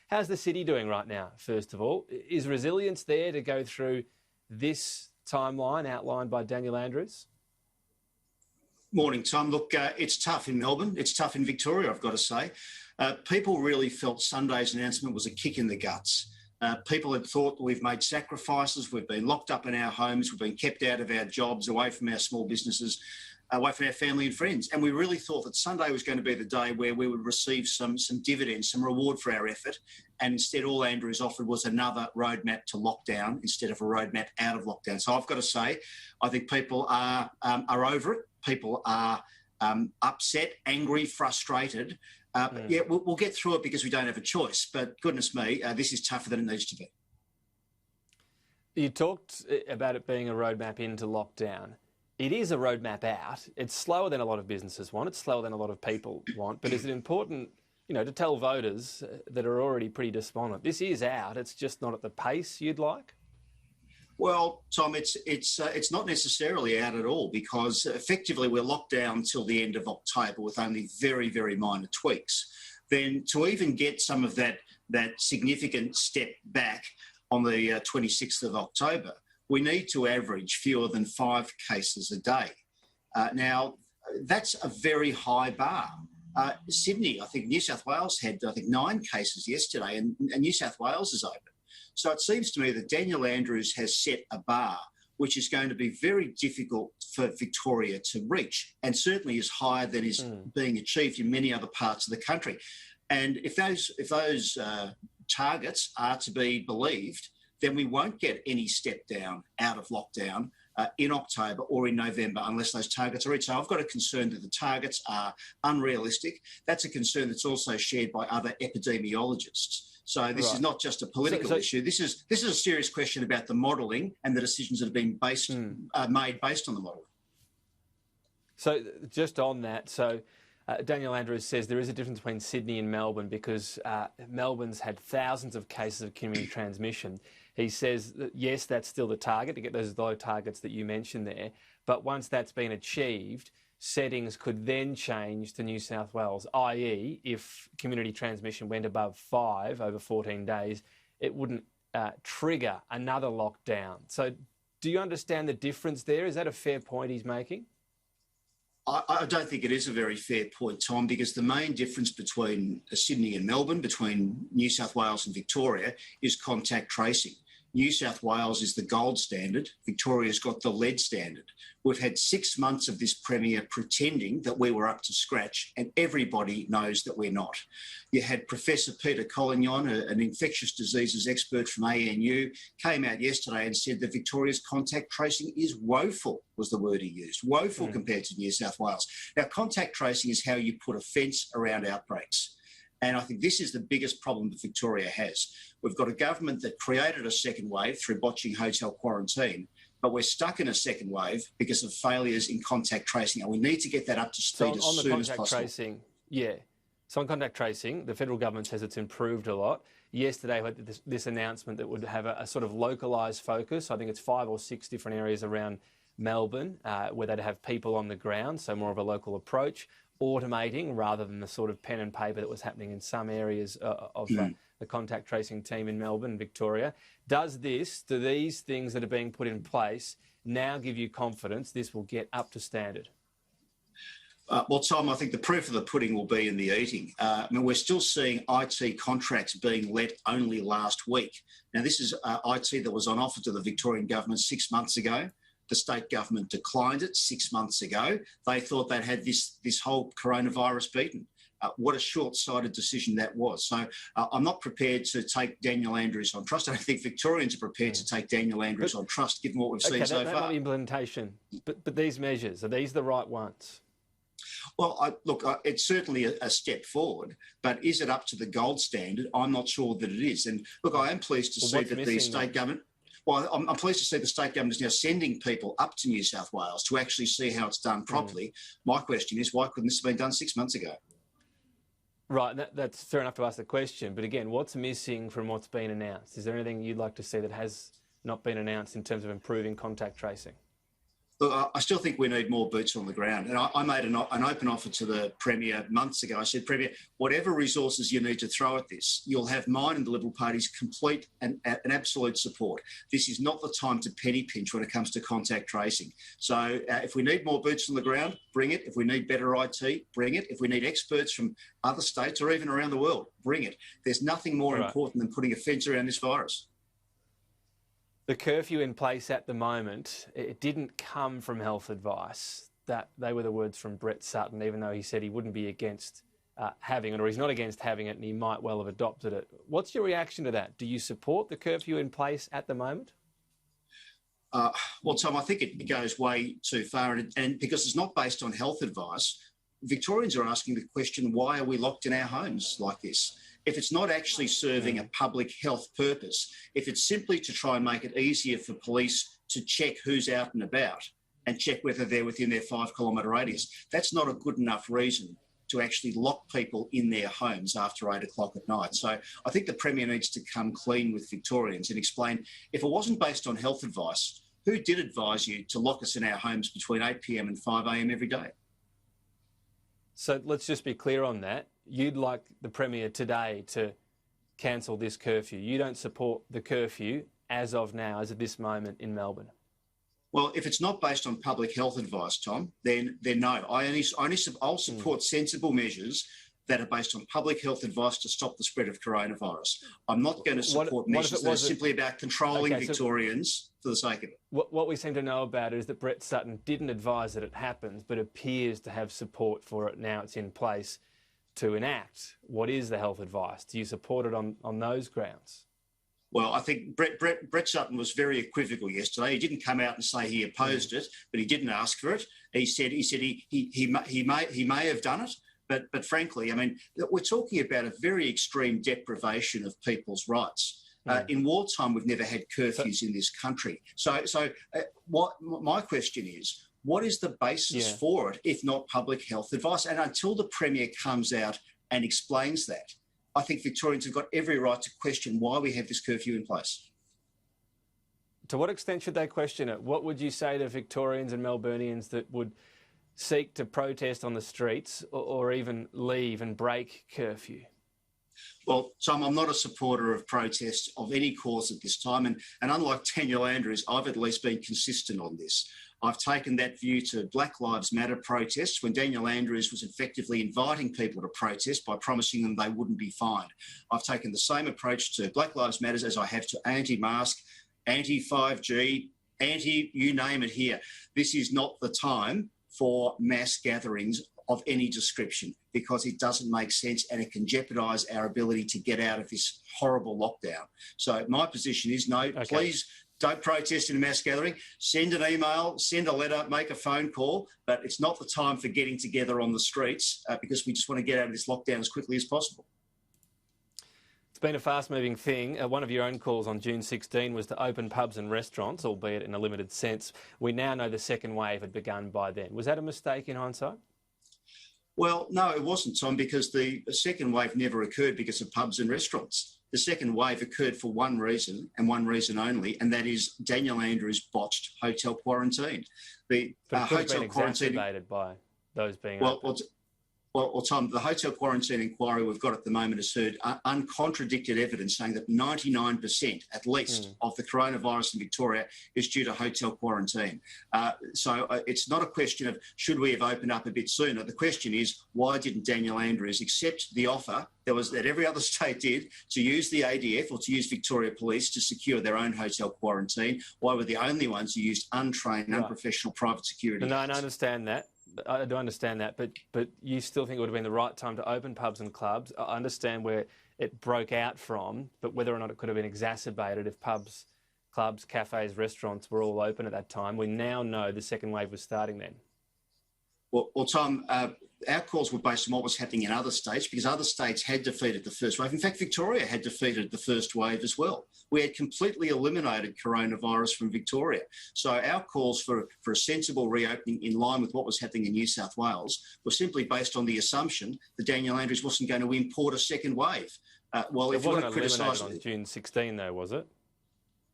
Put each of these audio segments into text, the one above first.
How's the city doing right now, first of all? Is resilience there to go through this timeline outlined by Daniel Andrews? Morning, Tom. Look, it's tough in Melbourne. It's tough in Victoria, I've got to say. People really felt Sunday's announcement was a kick in the guts. People had thought we've made sacrifices, we've been locked up in our homes, we've been kept out of our jobs, away from our small businesses, away from our family and friends. And we really thought that Sunday was going to be the day where we would receive some dividends, some reward for our effort. And instead, all Andrews offered was another roadmap to lockdown instead of a roadmap out of lockdown. So I've got to say, I think people are over it. People are upset, angry, frustrated. Yeah, we'll get through it because we don't have a choice. But goodness me, this is tougher than it needs to be. You talked about it being a roadmap into lockdown. It is a roadmap out. It's slower than a lot of businesses want. It's slower than a lot of people want. But is it important, to tell voters that are already pretty despondent, this is out, it's just not at the pace you'd like? Well, Tom, it's not necessarily out at all because effectively we're locked down till the end of October with only very, very minor tweaks. Then to even get some of that significant step back on the 26th of October, we need to average fewer than 5 cases a day. Now, that's a very high bar. Sydney, I think New South Wales had, 9 cases yesterday and New South Wales is open. So it seems to me that Daniel Andrews has set a bar which is going to be very difficult for Victoria to reach and certainly is higher than is being achieved in many other parts of the country. And if those targets are to be believed, then we won't get any step down out of lockdown in October or in November unless those targets are reached. So I've got a concern that the targets are unrealistic. That's a concern that's also shared by other epidemiologists. So this is not just a political issue. This is a serious question about the modelling and the decisions that have been made based on the modelling. So just on that, Daniel Andrews says there is a difference between Sydney and Melbourne because Melbourne's had thousands of cases of community transmission. He says that, yes, that's still the target, to get those low targets that you mentioned there. But once that's been achieved, settings could then change to New South Wales, i.e. if community transmission went above 5 over 14 days, it wouldn't trigger another lockdown. So do you understand the difference there? Is that a fair point he's making? I don't think it is a very fair point, Tom, because the main difference between Sydney and Melbourne, between New South Wales and Victoria, is contact tracing. New South Wales is the gold standard. Victoria's got the lead standard. We've had 6 months of this Premier pretending that we were up to scratch, and everybody knows that we're not. You had Professor Peter Collignon, an infectious diseases expert from ANU, came out yesterday and said that Victoria's contact tracing is woeful, was the word he used, woeful compared to New South Wales. Now, contact tracing is how you put a fence around outbreaks. And I think this is the biggest problem that Victoria has. We've got a government that created a second wave through botching hotel quarantine, but we're stuck in a second wave because of failures in contact tracing, and we need to get that up to speed as soon as possible. So on contact tracing, the federal government says it's improved a lot. Yesterday, we had this announcement that would have a sort of localised focus. I think it's 5 or 6 different areas around Melbourne where they'd have people on the ground, so more of a local approach, automating rather than the sort of pen and paper that was happening in some areas of the contact tracing team in Melbourne and Victoria. Do these things that are being put in place now give you confidence this will get up to standard? Well, Tom, I think the proof of the pudding will be in the eating. We're still seeing IT contracts being let only last week. Now, this is IT that was on offer to the Victorian government 6 months ago. The state government declined it 6 months ago. They thought they'd had this whole coronavirus beaten. What a short-sighted decision that was. So I'm not prepared to take Daniel Andrews on trust. I don't think Victorians are prepared to take Daniel Andrews on trust, given what we've seen so far. Implementation. But these measures, are these the right ones? Well, it's certainly a step forward, but is it up to the gold standard? I'm not sure that it is. And look, I am pleased to see that the state government... Well, I'm pleased to see the state government is now sending people up to New South Wales to actually see how it's done properly. My question is, why couldn't this have been done 6 months ago? Right, that's fair enough to ask the question. But again, what's missing from what's been announced? Is there anything you'd like to see that has not been announced in terms of improving contact tracing? Look, I still think we need more boots on the ground. And I made an open offer to the Premier months ago. I said, Premier, whatever resources you need to throw at this, you'll have mine and the Liberal Party's complete and absolute support. This is not the time to penny pinch when it comes to contact tracing. So if we need more boots on the ground, bring it. If we need better IT, bring it. If we need experts from other states or even around the world, bring it. There's nothing more important than putting a fence around this virus. The curfew in place at the moment, it didn't come from health advice. They were the words from Brett Sutton, even though he said he wouldn't be against having it, or he's not against having it, and he might well have adopted it. What's your reaction to that? Do you support the curfew in place at the moment? Well, Tom, I think it goes way too far, and because it's not based on health advice, Victorians are asking the question, why are we locked in our homes like this? If it's not actually serving a public health purpose, if it's simply to try and make it easier for police to check who's out and about and check whether they're within their 5 kilometre radius, that's not a good enough reason to actually lock people in their homes after 8 o'clock at night. So I think the Premier needs to come clean with Victorians and explain, if it wasn't based on health advice, who did advise you to lock us in our homes between 8 p.m. and 5 a.m. every day? So let's just be clear on that. You'd like the Premier today to cancel this curfew. You don't support the curfew as of now, as of this moment in Melbourne. Well, if it's not based on public health advice, Tom, then no. I'll support sensible measures that are based on public health advice to stop the spread of coronavirus. I'm not going to support measures that are simply about controlling Victorians for the sake of it. What we seem to know about it is that Brett Sutton didn't advise that it happens, but appears to have support for it now it's in place to enact. What is the health advice? Do you support it on those grounds? Well, I think Brett Sutton was very equivocal yesterday. He didn't come out and say he opposed it, but he didn't ask for it. He said he may have done it. But frankly, I mean, we're talking about a very extreme deprivation of people's rights. In wartime, we've never had curfews in this country. So what my question is, what is the basis for it, if not public health advice? And until the Premier comes out and explains that, I think Victorians have got every right to question why we have this curfew in place. To what extent should they question it? What would you say to Victorians and Melburnians that would seek to protest on the streets or even leave and break curfew? Well, Tom, I'm not a supporter of protests of any cause at this time. And unlike Daniel Andrews, I've at least been consistent on this. I've taken that view to Black Lives Matter protests when Daniel Andrews was effectively inviting people to protest by promising them they wouldn't be fined. I've taken the same approach to Black Lives Matter as I have to anti-mask, anti-5G, you name it here. This is not the time for mass gatherings of any description because it doesn't make sense and it can jeopardise our ability to get out of this horrible lockdown. So my position is no, please don't protest in a mass gathering. Send an email, send a letter, make a phone call, but it's not the time for getting together on the streets because we just want to get out of this lockdown as quickly as possible. It's been a fast-moving thing. One of your own calls on June 16 was to open pubs and restaurants, albeit in a limited sense. We now know the second wave had begun by then. Was that a mistake in hindsight? Well, no, it wasn't, Tom, because the second wave never occurred because of pubs and restaurants. The second wave occurred for one reason and one reason only, and that is Daniel Andrews' botched hotel quarantine. The hotel quarantine exacerbated by those being open. Well, Tom, the hotel quarantine inquiry we've got at the moment has heard uncontradicted evidence saying that 99% at least of the coronavirus in Victoria is due to hotel quarantine. So it's not a question of should we have opened up a bit sooner. The question is why didn't Daniel Andrews accept the offer that every other state did to use the ADF or to use Victoria Police to secure their own hotel quarantine? Why were the only ones who used untrained, unprofessional private security? No, I understand that. I do understand that, but you still think it would have been the right time to open pubs and clubs. I understand where it broke out from, but whether or not it could have been exacerbated if pubs, clubs, cafes, restaurants were all open at that time. We now know the second wave was starting then. Well, Tom, our calls were based on what was happening in other states because other states had defeated the first wave. In fact, Victoria had defeated the first wave as well. We had completely eliminated coronavirus from Victoria. So our calls for a sensible reopening in line with what was happening in New South Wales were simply based on the assumption that Daniel Andrews wasn't going to import a second wave. Well, if you want to criticise on June 16, though, was it?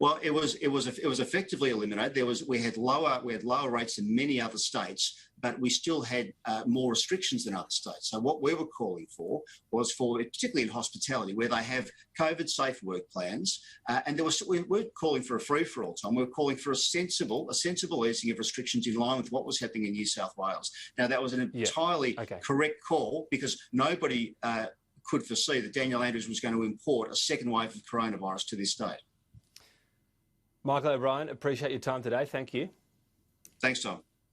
Well, it was effectively eliminated. We had lower rates than many other states, but we still had more restrictions than other states. So what we were calling for was particularly in hospitality, where they have COVID-safe work plans, and we weren't calling for a free-for-all, Tom. We were calling for a sensible easing of restrictions in line with what was happening in New South Wales. Now, that was an entirely correct call, because nobody could foresee that Daniel Andrews was going to import a second wave of coronavirus to this state. Michael O'Brien, appreciate your time today. Thank you. Thanks, Tom.